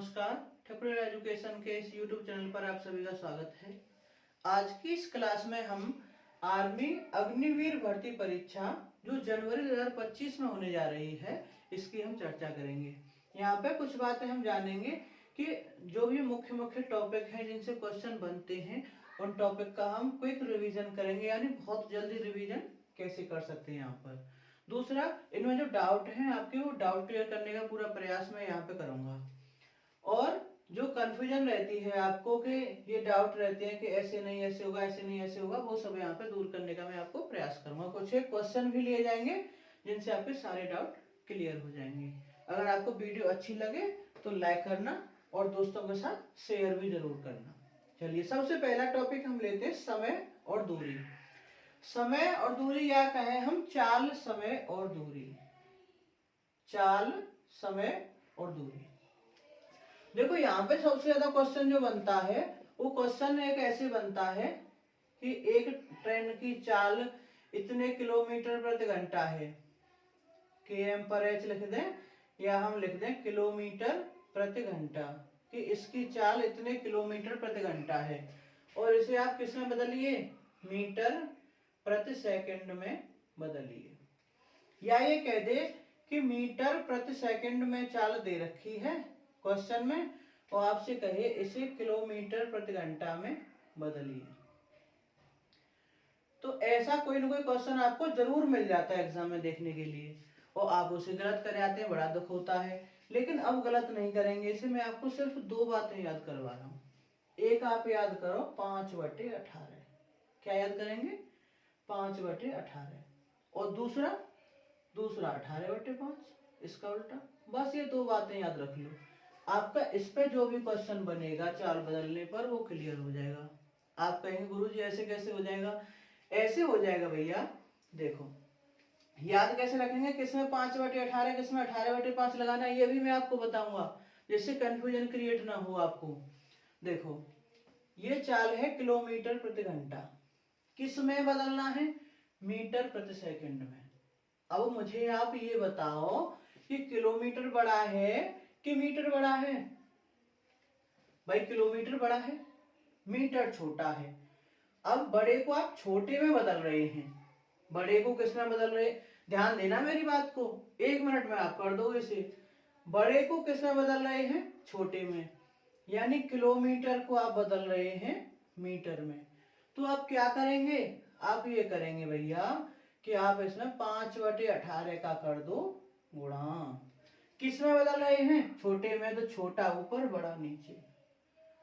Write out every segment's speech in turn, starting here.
नमस्कार। Triple education के इस यूट्यूब चैनल पर आप सभी का स्वागत है। आज की इस क्लास में हम आर्मी अग्निवीर भर्ती परीक्षा जो जनवरी 2025 में होने जा रही है इसकी हम चर्चा करेंगे। यहाँ पे कुछ बातें हम जानेंगे कि जो भी मुख्य मुख्य टॉपिक हैं जिनसे क्वेश्चन बनते हैं उन टॉपिक का हम क्विक रिवीजन करेंगे, यानी बहुत जल्दी रिवीजन कैसे कर सकते हैं यहाँ पर। दूसरा, इनमें जो डाउट है आपके वो डाउट क्लियर करने का पूरा प्रयास मैं यहाँ पे करूंगा। और जो कंफ्यूजन रहती है आपको कि ये डाउट रहते हैं कि ऐसे नहीं ऐसे होगा, ऐसे नहीं ऐसे होगा, वो सब यहाँ पे दूर करने का मैं आपको प्रयास करूंगा। कुछ एक क्वेश्चन भी लिए जाएंगे जिनसे आपके सारे डाउट क्लियर हो जाएंगे। अगर आपको वीडियो अच्छी लगे तो लाइक करना और दोस्तों के साथ शेयर भी जरूर करना। चलिए, सबसे पहला टॉपिक हम लेते हैं समय और दूरी। समय और दूरी या कहें हम चाल, समय और दूरी। चाल, समय और दूरी। देखो यहाँ पे सबसे ज्यादा क्वेश्चन जो बनता है वो क्वेश्चन एक ऐसे बनता है कि एक ट्रेन की चाल इतने किलोमीटर प्रति घंटा है, km पर h लिख दें या हम लिख दें किलोमीटर प्रति घंटा, कि इसकी चाल इतने किलोमीटर प्रति घंटा है। और इसे आप किस में बदलिए, मीटर प्रति सेकंड में बदलिए। या ये कह दे कि मीटर प्रति सेकंड में चाल दे रखी है क्वेश्चन में और आपसे कहे इसे किलोमीटर प्रति घंटा में बदलिए। तो ऐसा कोई ना कोई क्वेश्चन आपको जरूर मिल जाता है एग्जाम में देखने के लिए और आप उसे गलत कर आते हैं, बड़ा दुख होता है। लेकिन अब गलत नहीं करेंगे, इसे मैं आपको सिर्फ दो बातें याद करवा रहा हूँ। एक आप याद करो 5/18, क्या याद करेंगे, 5/18। और दूसरा 18/5, इसका उल्टा। बस ये दो बातें याद रख लो, आपका इस पे जो भी क्वेश्चन बनेगा चाल बदलने पर वो क्लियर हो जाएगा। आप कहेंगे गुरुजी ऐसे कैसे हो जाएगा, ऐसे हो जाएगा भैया। देखो याद कैसे रखेंगे, किसमें 5/18 किसमें 18/5 लगाना है ये भी मैं आपको बताऊंगा, जिससे कंफ्यूजन क्रिएट ना हो आपको। देखो ये चाल है किलोमीटर प्रति घंटा, किस में बदलना है, मीटर प्रति सेकंड में। अब मुझे आप ये बताओ कि किलोमीटर बड़ा है कि मीटर बड़ा है। भाई किलोमीटर बड़ा है, मीटर छोटा है। अब बड़े को आप छोटे में बदल रहे हैं, बड़े को किस में बदल रहे, ध्यान देना मेरी बात को, 1 मिनट में आप कर दो इसे। बड़े को किस में बदल रहे हैं, छोटे में, यानी किलोमीटर को आप बदल रहे हैं मीटर में। तो आप क्या करेंगे, आप ये करेंगे भैया कि आप इसमें 5/18 का कर दो गुणा। किस में बदल रहे हैं, छोटे में, तो छोटा ऊपर बड़ा नीचे।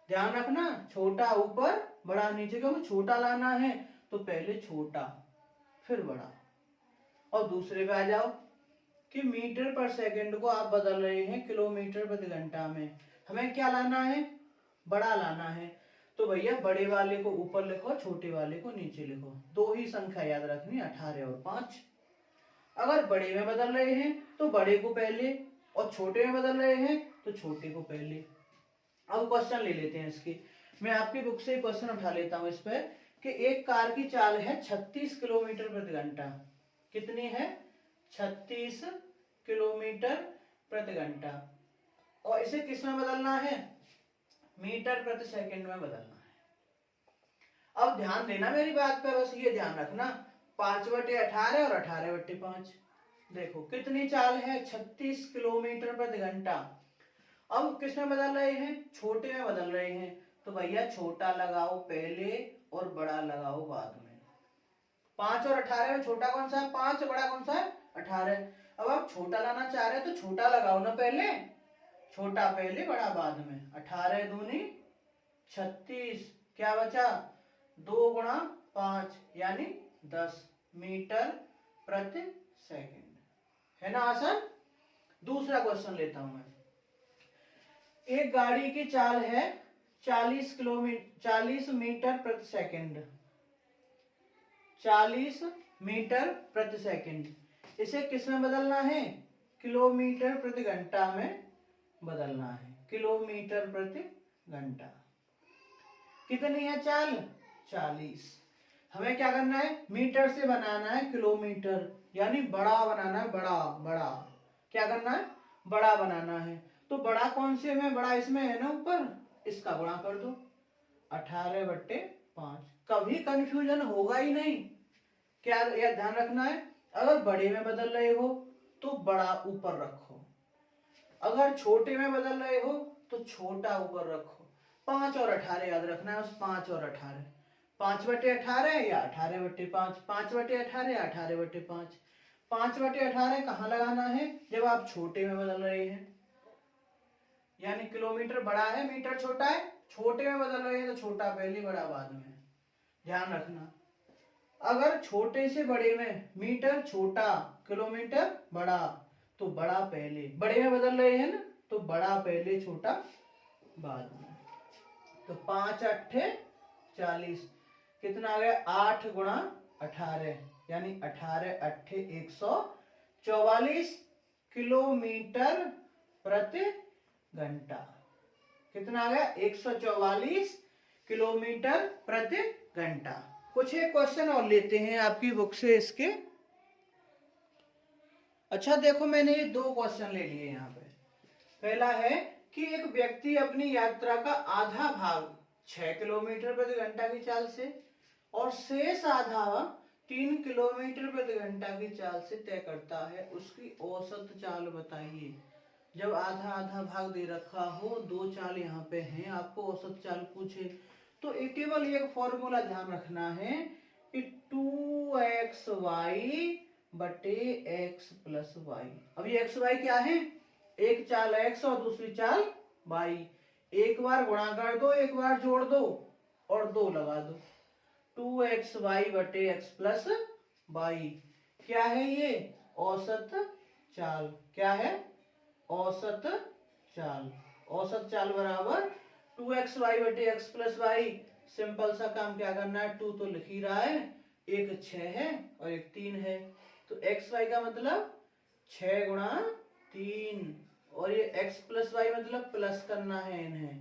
ध्यान रखना, छोटा ऊपर बड़ा नीचे, क्योंकि छोटा लाना है तो पहले छोटा फिर बड़ा। और दूसरे पे आ जाओ कि मीटर पर सेकंड को आप बदल रहे हैं किलोमीटर प्रति घंटा में, हमें क्या लाना है, बड़ा लाना है। तो भैया बड़े वाले को ऊपर लिखो, छोटे वाले को नीचे लिखो। दो ही संख्या याद रखनी, 18 और 5। अगर बड़े में बदल रहे हैं तो बड़े को पहले और छोटे में बदल रहे हैं तो छोटे को पहले। अब क्वेश्चन ले लेते हैं इसके, मैं आपकी बुक से क्वेश्चन उठा लेता हूं इस पर कि एक कार की चाल है 36 किलोमीटर प्रति घंटा। कितनी है, 36 किलोमीटर प्रति घंटा। और इसे किस में बदलना है, मीटर प्रति सेकंड में बदलना है। अब ध्यान देना मेरी बात पर, बस ये ध्यान रखना, 5/18 और 18/5। देखो कितनी चाल है, 36 किलोमीटर प्रति घंटा। अब किस में बदल रहे हैं, छोटे में बदल रहे हैं, तो भैया छोटा लगाओ पहले और बड़ा लगाओ बाद में। 5 और 18 में छोटा कौन सा है, 5, बड़ा कौन सा है, 18। अब आप छोटा लाना चाह रहे हैं तो छोटा लगाओ ना पहले, छोटा पहले बड़ा बाद में। 18 दूनी 36, क्या बचा, 2 × 5 यानी 10 मीटर प्रति सेकंड, है ना आसान। दूसरा क्वेश्चन लेता हूं मैं। एक गाड़ी की चाल है 40 मीटर प्रति सेकंड, 40 मीटर प्रति सेकंड। इसे किस में बदलना है, किलोमीटर प्रति घंटा में बदलना है, किलोमीटर प्रति घंटा। कितनी है चाल, 40। हमें क्या करना है, मीटर से बनाना है किलोमीटर, यानी बड़ा बनाना है, बड़ा बड़ा क्या करना है, बड़ा बनाना है। तो बड़ा कौन से में, बड़ा इसमें है ना ऊपर, इसका गुणा कर दो 18/5। कभी कंफ्यूजन होगा ही नहीं। क्या यह ध्यान रखना है, अगर बड़े में बदल रहे हो तो बड़ा ऊपर रखो, अगर छोटे में बदल रहे हो तो छोटा ऊपर रखो। 5 और 18 याद रखना है, उस 5 और 18, 5/18 या 18/5, 5/18 या 18/5। 5/18 कहाँ लगाना है, जब आप छोटे में बदल रहे हैं, यानी किलोमीटर बड़ा है मीटर छोटा है, छोटे में बदल रहे हैं तो छोटा पहले बड़ा बाद में, ध्यान रखना। अगर छोटे से बड़े में मीटर छोटा किलोमीटर बड़ा, तो बड़ा पहले, बड़े में बदल रहे हैं ना तो बड़ा पहले छोटा बाद में। तो 5×8 = 40, कितना आ गया 8 × 18, यानी 18×8 = 144 किलोमीटर प्रति घंटा। कितना आ गया 144 किलोमीटर प्रति घंटा। कुछ एक क्वेश्चन और लेते हैं आपकी बुक से इसके। अच्छा देखो, मैंने ये 2 क्वेश्चन ले लिए यहाँ पे। पहला है कि एक व्यक्ति अपनी यात्रा का आधा भाग 6 किलोमीटर प्रति घंटा की चाल से और शेष आधा 3 किलोमीटर प्रति घंटा की चाल से तय करता है, उसकी औसत चाल बताइए। जब आधा आधा भाग दे रखा हो, 2 चाल यहाँ पे हैं, आपको औसत चाल पूछे तो केवल एक फॉर्मूला ध्यान रखना है कि 2xy/x + y। अब ये xy क्या है, एक चाल x और दूसरी चाल y, एक बार गुणा कर दो, एक बार जोड़ दो और 2 लगा दो। 2xy/x + y क्या है, ये औसत चाल। क्या है, औसत चाल। औसत चाल बराबर 2xy/x + y। सिंपल सा काम क्या करना है, 2 तो लिख ही रहा है, एक 6 है और एक 3 है, तो xy का मतलब 6 × 3 और ये x + y मतलब प्लस करना है इन्हें।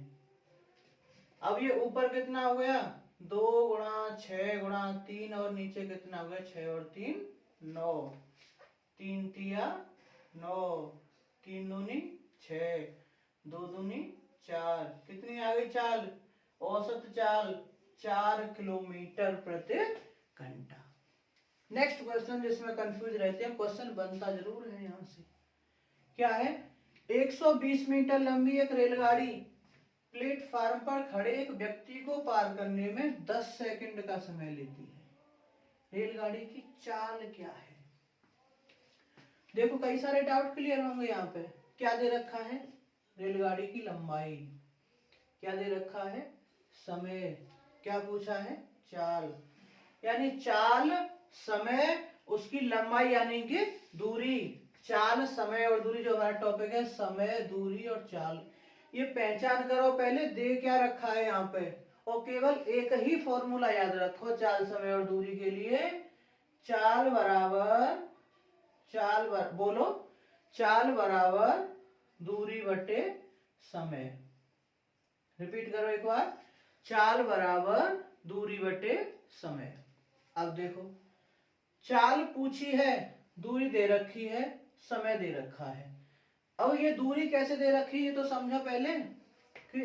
अब ये ऊपर कितना हो गया 2 × 6 × 3 और नीचे कितना हो गया 6 और 3 9, 3 तिया 9, 3 दूनी 6, 2 दूनी 4, कितनी आ गई चाल, औसत चाल 4 किलोमीटर प्रति घंटा। नेक्स्ट क्वेश्चन जिसमें कंफ्यूज रहते हैं, क्वेश्चन बनता जरूर है यहाँ से। क्या है, 120 मीटर लंबी एक रेलगाड़ी प्लेटफार्म पर खड़े एक व्यक्ति को पार करने में 10 सेकंड का समय लेती है। रेलगाड़ी की चाल क्या है, देखो कई सारे डाउट क्लियर होंगे यहाँ पे। क्या दे रखा है, रेलगाड़ी की लंबाई, क्या दे रखा है, समय, क्या पूछा है, चाल, यानी चाल समय उसकी लंबाई यानी कि दूरी। चाल समय और दूरी जो हमारा टॉपिक है, समय दूरी और चाल, ये पहचान करो पहले, दे क्या रखा है यहाँ पे, और केवल एक ही फॉर्मूला याद रखो चाल समय और दूरी के लिए, चाल बराबर बोलो, चाल बराबर दूरी बटे समय। रिपीट करो एक बार, चाल बराबर दूरी बटे समय। अब देखो, चाल पूछी है, दूरी दे रखी है, समय दे रखा है। अब ये दूरी कैसे दे रखी है तो समझो पहले कि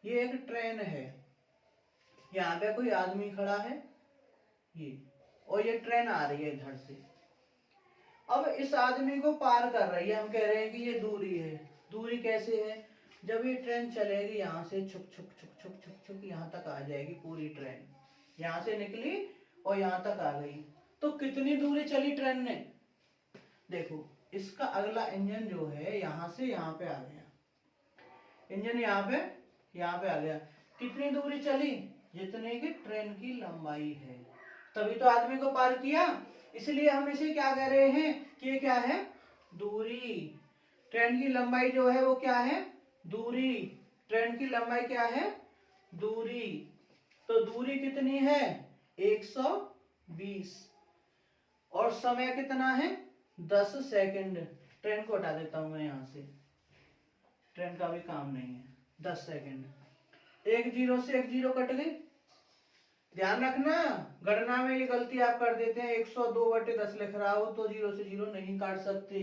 ये एक ट्रेन है, यहाँ पे कोई आदमी खड़ा है ये, और ये ट्रेन आ रही है इधर से। अब इस आदमी को पार कर रही है, हम कह रहे हैं कि ये दूरी है। दूरी कैसे है, जब ये ट्रेन चलेगी यहाँ से छुक छुक छुक छुक छुक छुक यहाँ तक आ जाएगी पूरी ट्रेन, यहाँ से निकली और यहाँ तक आ गई, तो कितनी दूरी चली ट्रेन ने, देखो इसका अगला इंजन जो है यहाँ से यहाँ पे आ गया, इंजन यहाँ पे आ गया, कितनी दूरी चली, जितने की ट्रेन की लंबाई है, तभी तो आदमी को पार किया। इसलिए हम इसे क्या कह रहे हैं कि ये क्या है, दूरी। ट्रेन की लंबाई जो है वो क्या है, दूरी। ट्रेन की लंबाई क्या है, दूरी। तो दूरी कितनी है 120 और समय कितना है 10 सेकंड। ट्रेन को हटा देता हूं मैं यहां से, ट्रेन का भी काम नहीं है। 10 सेकंड, एक जीरो से एक जीरो कट गई। ध्यान रखना, गणना में ये गलती आप कर देते हैं, 102/10 लिख रहा हो तो जीरो से जीरो नहीं काट सकते,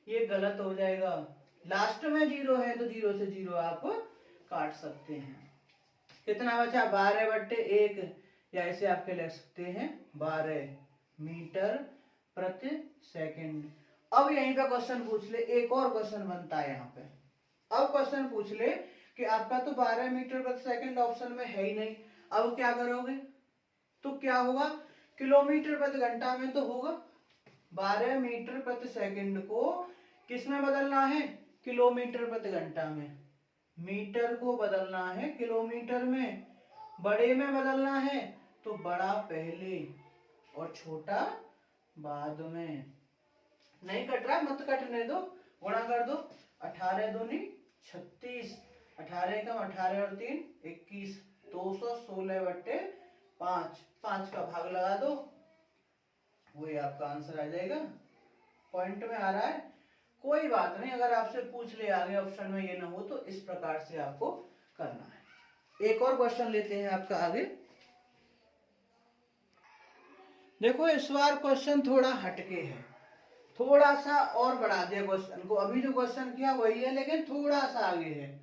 ये गलत हो जाएगा। लास्ट में 0 है तो 0 से 0 आप काट सकते हैं। कितना बचा 12/1, या ऐसे आपके लिख सकते हैं 12 मीटर प्रति सेकंड। अब यहीं पे क्वेश्चन पूछ ले, एक और क्वेश्चन बनता है यहाँ पे। अब क्वेश्चन पूछ ले कि आपका तो 12 मीटर प्रति सेकंड ऑप्शन में है ही नहीं, अब क्या करोगे? तो क्या होगा, किलोमीटर प्रति घंटा में तो होगा। 12 मीटर प्रति सेकंड को किस में बदलना है? किलोमीटर प्रति घंटा में। मीटर को बदलना है किलोमीटर में, बड़े में बदलना है तो बड़ा पहले और छोटा बाद में। नहीं कट रहा, मत कटने दो, गुणा कर दो। 18 दूनी 36, 18 कम 18 और 3 21, 216/5, 5 का भाग लगा दो, वही आपका आंसर आ जाएगा। पॉइंट में आ रहा है, कोई बात नहीं, अगर आपसे पूछ ले आगे ऑप्शन में ये ना हो तो इस प्रकार से आपको करना है। एक और क्वेश्चन लेते हैं आपका आगे। देखो इस बार क्वेश्चन थोड़ा हटके है, थोड़ा सा और बढ़ा दिया क्वेश्चन को। अभी जो क्वेश्चन किया वही है लेकिन थोड़ा सा आगे है।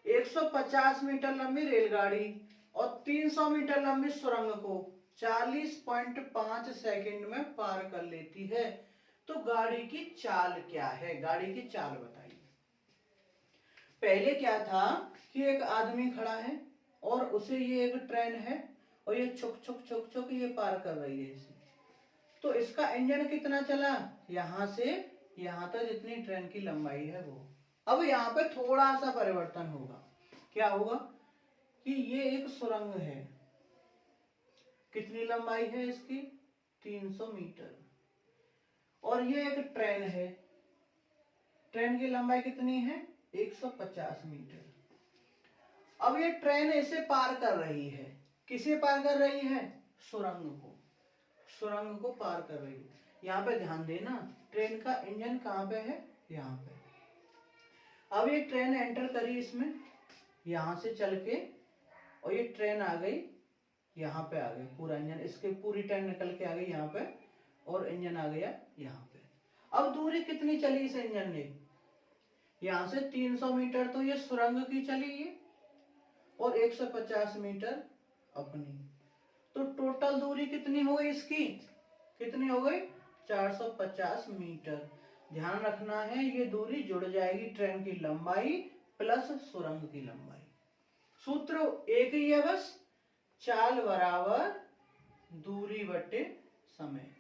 150 मीटर लंबी रेलगाड़ी और 300 मीटर लंबी सुरंग को 40.5 सेकंड में पार कर लेती है, तो गाड़ी की चाल क्या है? गाड़ी की चाल बताइए। पहले क्या था कि एक आदमी खड़ा है और उसे ये एक ट्रेन है और ये छुक छुक छुक छुक ये पार कर रही है इसे, तो इसका इंजन कितना चला? यहां से यहां तक जितनी ट्रेन की लंबाई है वो। अब यहाँ पे थोड़ा सा परिवर्तन होगा, क्या होगा कि ये एक सुरंग है, कितनी लंबाई है इसकी? 300 मीटर। और ये एक ट्रेन है, ट्रेन की लंबाई कितनी है? 150 मीटर। अब ये ट्रेन इसे पार कर रही है, किसे पार कर रही है? सुरंग को, सुरंग को पार कर रही है। यहाँ पे ध्यान देना, ट्रेन का इंजन कहाँ पे है? यहाँ पे। अब ये ट्रेन एंटर करी इसमें, यहां से चल के, और ये ट्रेन आ गई यहाँ पे, आ गई पूरा इंजन, इसके पूरी ट्रेन निकल के आ गई यहाँ पे और इंजन आ गया यहाँ पे। अब दूरी कितनी चली इस इंजन ने? यहाँ से 300 मीटर तो ये सुरंग की चली ये, और 150 मीटर अपनी, तो टोटल दूरी कितनी हो गई इसकी? कितनी हो गई? 450 मीटर। ध्यान रखना है ये दूरी जुड़ जाएगी ट्रेन की लंबाई प्लस सुरंग की लंबाई। सूत्र एक ही है बस, चाल बराबर दूरी बटे समय।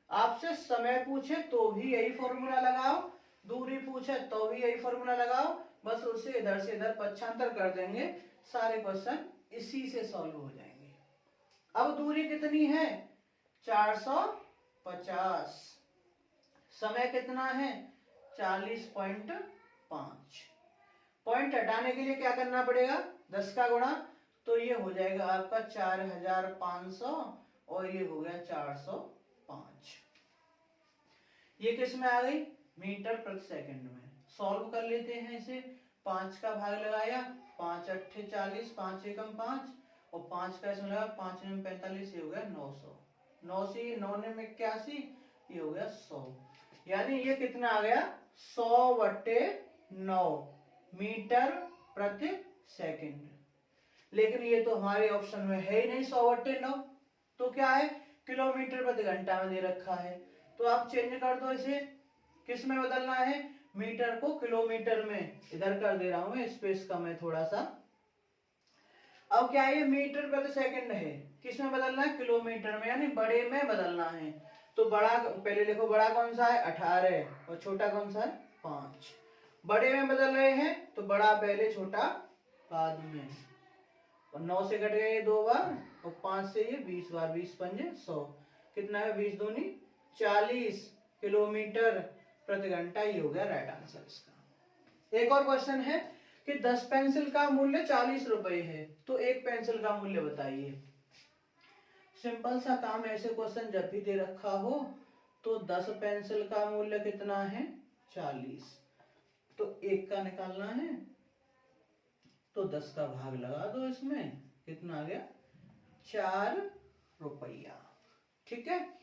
आपसे समय पूछे तो भी यही फॉर्मूला लगाओ, दूरी पूछे तो भी यही फॉर्मूला लगाओ, बस उसे इधर से इधर पक्षांतर कर देंगे, सारे क्वेश्चन इसी से सॉल्व हो जाएंगे। अब दूरी कितनी है? 450, समय कितना है? 40.5। पॉइंट हटाने के लिए क्या करना पड़ेगा? 10 का गुणा, तो ये हो जाएगा आपका 4500 और ये हो गया 405। ये किस में आ गई? मीटर प्रति सेकंड में। सॉल्व कर लेते हैं इसे। 5 का भाग लगाया, 5 अट्ठे 40, 5 एकम 5 और 5 का इसमें लगा, 5 में 45, ये हो गया 900। 9 से 9 में 81, ये हो गया 100। यानी ये कितना आ गया? 100/9 मीटर प्रति सेकंड। लेकिन ये तो हमारे ऑप्शन में है ही नहीं 100/9, तो क्या है? किलोमीटर प्रति घंटा में दे रखा है, तो आप चेंज कर दो इसे, किस में बदलना है? मीटर को किलोमीटर में, इधर कर दे रहा हूं मैं, स्पेस कम है थोड़ा सा। अब क्या है? ये मीटर प्रति सेकंड है, किस में बदलना है? किलोमीटर में, यानी बड़े में बदलना है। तो बड़ा पहले लिखो, बड़ा कौन सा है? 18 और छोटा कौन सा है? 5। बड़े में बदल रहे हैं तो बड़ा पहले छोटा बाद में, और 9 से कट गए 2 बार और 5 से ये 20 बार, 20 पंजे 100, कितना है? 20 दूनी 40 किलोमीटर प्रति घंटा। ये हो गया राइट आंसर इसका। एक और क्वेश्चन है कि 10 पेंसिल का मूल्य 40 रुपए है, तो एक पेंसिल का मूल्य बताइए। सिंपल सा काम, ऐसे क्वेश्चन जब भी दे रखा हो तो 10 पेंसिल का मूल्य कितना है? 40, तो एक का निकालना है तो 10 का भाग लगा दो इसमें, कितना आ गया? 4 रुपया। ठीक है।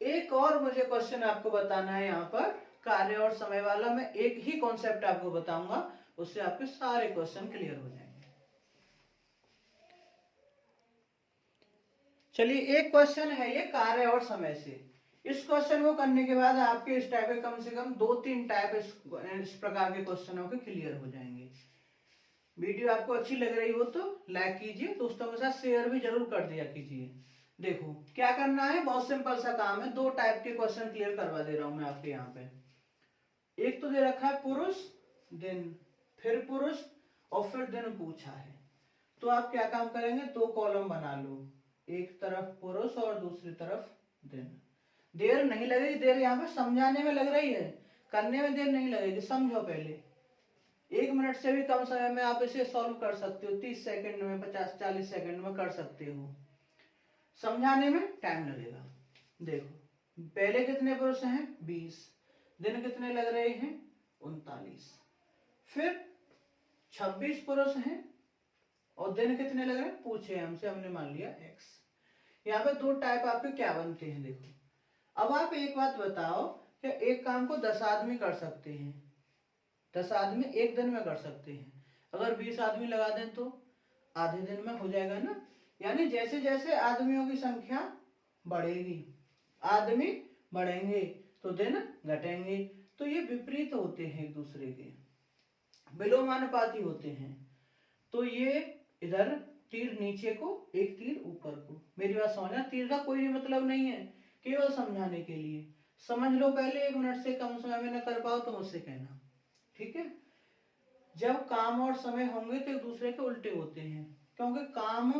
एक और मुझे क्वेश्चन आपको बताना है यहाँ पर, कार्य और समय वाला। मैं एक ही कॉन्सेप्ट आपको बताऊंगा, उससे आपके सारे क्वेश्चन क्लियर हो जाएंगे। चलिए एक क्वेश्चन है ये कार्य और समय से। इस क्वेश्चन को करने के बाद आपके इस टाइप के कम से कम 2-3 टाइप इस प्रकार के क्वेश्चनों के क्लियर हो जाएंगे। वीडियो आपको अच्छी लग रही हो तो लाइक कीजिए, दोस्तों के साथ शेयर भी जरूर कर दिया कीजिए। देखो क्या करना है, बहुत सिंपल सा काम है। 2 टाइप के क्वेश्चन क्लियर करवा दे रहा हूं मैं आपके यहाँ पे। एक तो दे रखा है पुरुष दिन, फिर पुरुष और फिर दिन पूछा है। तो आप क्या काम करेंगे, 2 कॉलम बना लो, एक तरफ पुरुष और दूसरी तरफ दिन। देर नहीं लगेगी, देर यहाँ पे समझाने में लग रही है, करने में देर नहीं लगेगी। समझो पहले, 1 मिनट से भी कम समय में आप इसे सॉल्व कर सकते हो, 30 सेकंड में, 50-40 सेकंड में कर सकते हो। समझाने में टाइम लगेगा। देखो पहले कितने पुरुष हैं, 20, दिन कितने लग रहे हैं, 39, फिर 26 पुरुष हैं और दिन कितने लग रहे हैं, पूछे हमसे, हमने मान लिया x। यहाँ पे 2 टाइप आपके क्या बनते हैं। देखो अब आप एक बात बताओ कि एक काम को 10 आदमी कर सकते हैं, 10 आदमी एक दिन में कर सकते हैं। अगर 20 आदमी लगा दें तो आधे दिन में हो जाएगा ना। यानी जैसे जैसे आदमियों की संख्या बढ़ेगी, आदमी बढ़ेंगे तो दिन घटेंगे। तो ये विपरीत होते हैं, एक दूसरे के विलोमानुपाती होते हैं। तो ये इधर तीर नीचे को, एक तीर ऊपर को। मेरी बात समझना, तीर का कोई भी मतलब नहीं है, केवल समझाने के लिए। समझ लो पहले, 1 मिनट से कम समय में न कर पाओ तो मुझसे कहना, ठीक है। जब काम और समय होंगे तो एक दूसरे के उल्टे होते हैं, क्योंकि काम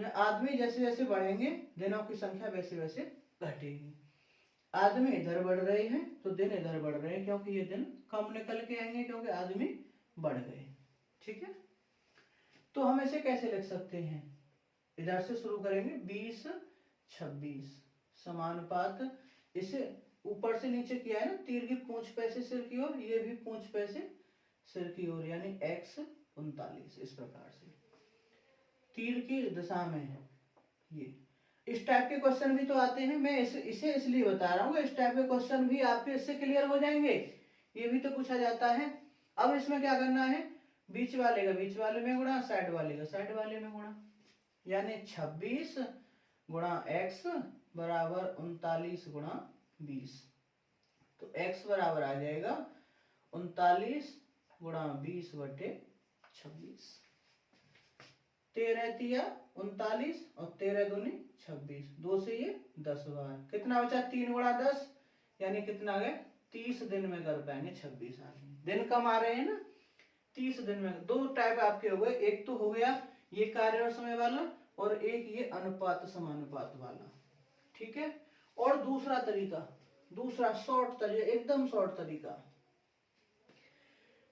आदमी जैसे जैसे बढ़ेंगे दिनों की संख्या वैसे वैसे घटेगी। आदमी इधर बढ़ रहे हैं तो दिन इधर बढ़ रहे हैं, क्योंकि ये दिन कम निकल के आएंगे क्योंकि आदमी बढ़ गए, ठीक है। तो हम इसे कैसे लिख सकते हैं, इधर से शुरू करेंगे, 20-26 समानुपात। इसे ऊपर से नीचे किया है ना, तीर की पूंछ पैसे सिर की ओर, ये भी पूंछ पैसे सिर की ओर, यानी x 39। इस प्रकार से तीर की दिशा में है ये। इस टाइप के क्वेश्चन भी तो आते हैं, मैं इसे इसलिए बता रहा हूँ कि इस टाइप के क्वेश्चन भी आपके इससे क्लियर हो जाएंगे। ये भी तो पूछा जाता है। अब इसमें क्या करना है, बीच वाले का बीच वाले में गुणा, साइड वाले का साइड वाले में गुणा, यानी 26 गुणा x बराबर 39 गुणा 20। तो x बराबर आ जाएगा 39 गुणा 20/26। 13×3 = 39 और 13×2 = 26। 2 से ये 10 बार, कितना बचा, 3 गुणा 10, यानी कितना आ गया, 30 दिन में कर पाएंगे 26 आदमी। दिन कम आ रहे हैं ना, 30 दिन में। 2 टाइप आपके हो गए, एक तो हो गया ये कार्य और समय वाला, और एक ये अनुपात समानुपात वाला, ठीक है। और दूसरा तरीका, दूसरा शॉर्ट तरीका, एकदम शॉर्ट तरीका,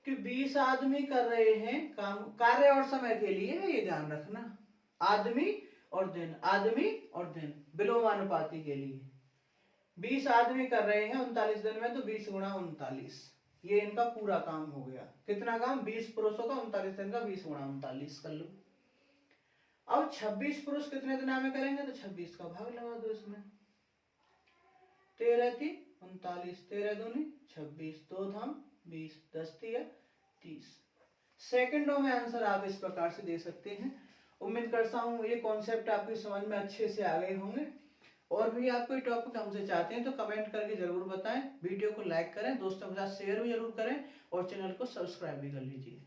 कि 20 आदमी कर रहे हैं काम, कार्य और समय के लिए है, ये ध्यान रखना। आदमी और दिन, आदमी और दिन विलोमानुपाती के लिए। 20 आदमी कर रहे हैं 39 दिन में, तो 20 गुणा 39, ये इनका पूरा काम हो गया। कितना काम, 20 पुरुषों का 39 दिन का, 20 गुणा 39 कर लो। अब 26 पुरुष कितने दिन में करेंगे, तो 26 का भाग लगा दो इसमें। 13×3 = 39, 13×2 = 26, 2 धाम 20, 10 × 30। सेकंडों में आंसर आप इस प्रकार से दे सकते हैं। उम्मीद करता हूँ ये कॉन्सेप्ट आपकी समझ में अच्छे से आ गए होंगे। और भी आप कोई टॉपिक हमसे चाहते हैं तो कमेंट करके जरूर बताएं। वीडियो को लाइक करें, दोस्तों के साथ शेयर भी जरूर करें और चैनल को सब्सक्राइब भी कर लीजिए।